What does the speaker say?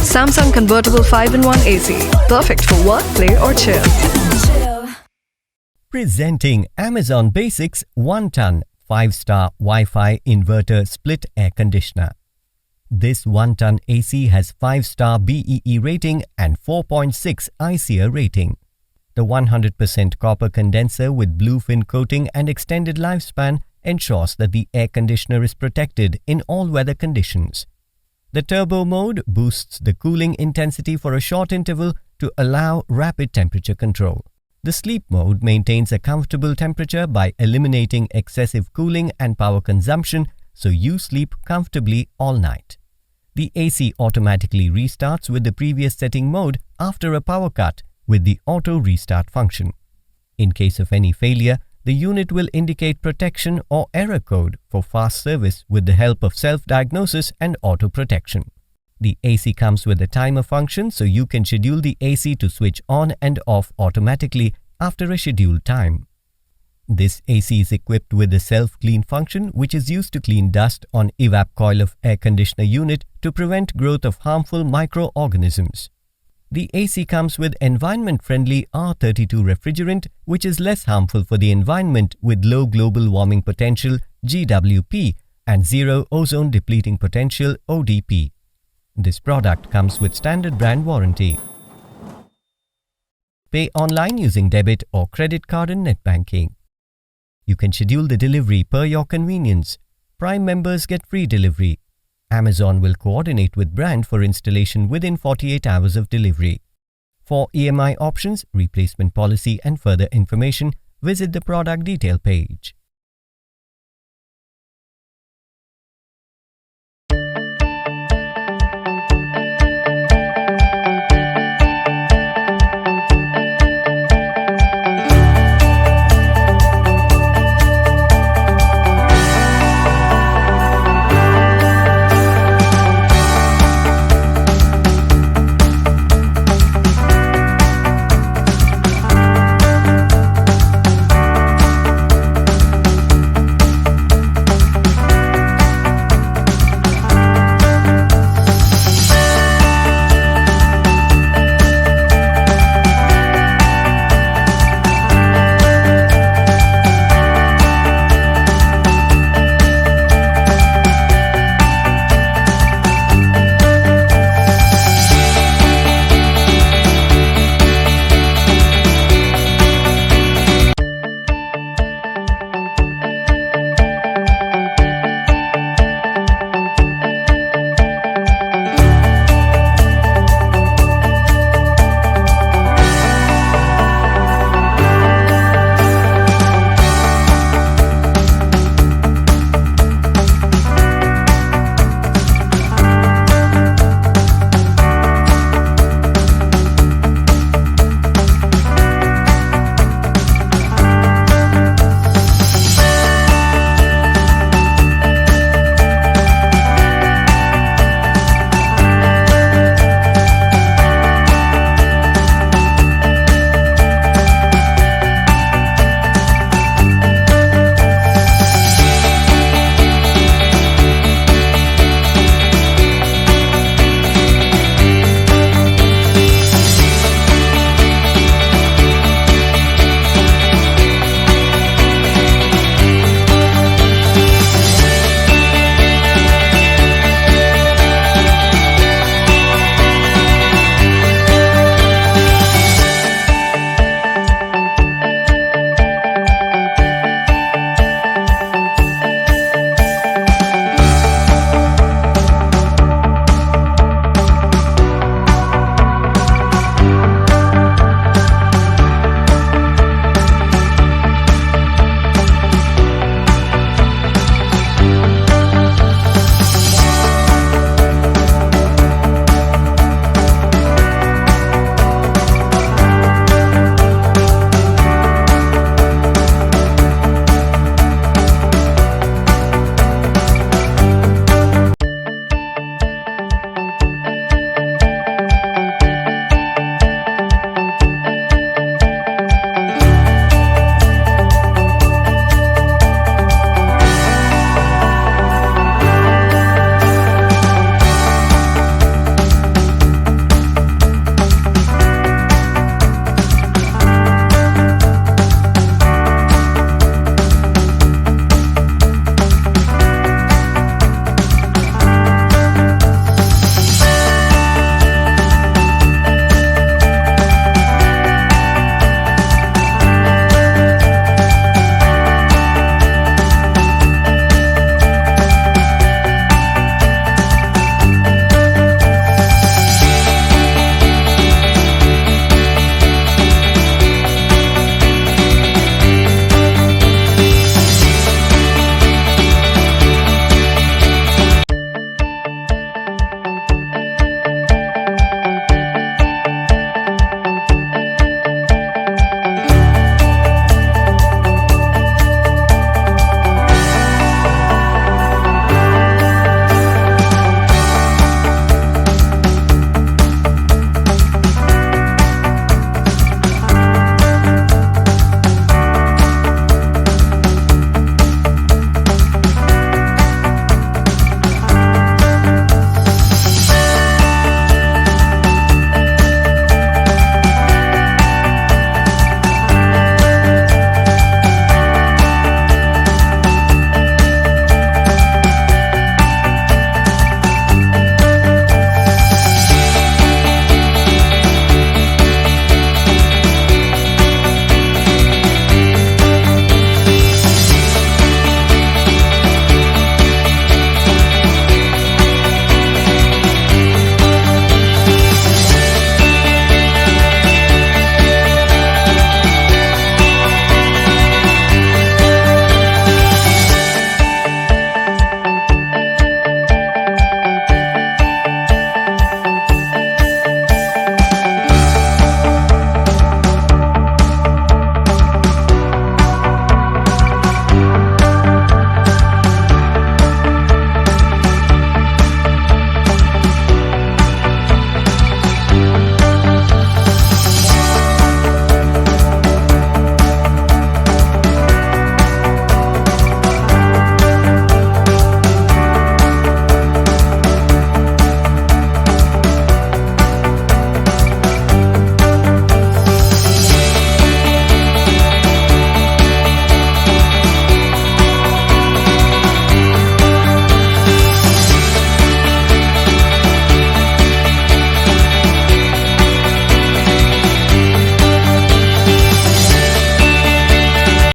Samsung convertible 5-in-1 AC. Perfect for work, play or chill. Presenting Amazon Basics 1-ton 5-star Wi-Fi inverter split air conditioner. This 1-ton AC has 5-star BEE rating and 4.6 ICER rating. The 100% copper condenser with bluefin coating and extended lifespan ensures that the air conditioner is protected in all weather conditions. The turbo mode boosts the cooling intensity for a short interval to allow rapid temperature control. The sleep mode maintains a comfortable temperature by eliminating excessive cooling and power consumption, so you sleep comfortably all night. The AC automatically restarts with the previous setting mode after a power cut with the auto restart function. In case of any failure, the unit will indicate protection or error code for fast service with the help of self-diagnosis and auto protection. The AC comes with a timer function, so you can schedule the AC to switch on and off automatically after a scheduled time. This AC is equipped with a self-clean function, which is used to clean dust on evap coil of air conditioner unit to prevent growth of harmful microorganisms. The AC comes with environment-friendly R32 refrigerant, which is less harmful for the environment with low global warming potential (GWP) and zero ozone depleting potential (ODP). This product comes with standard brand warranty. Pay online using debit or credit card and net banking. You can schedule the delivery per your convenience. Prime members get free delivery. Amazon will coordinate with brand for installation within 48 hours of delivery. For EMI options, replacement policy and further information, visit the product detail page.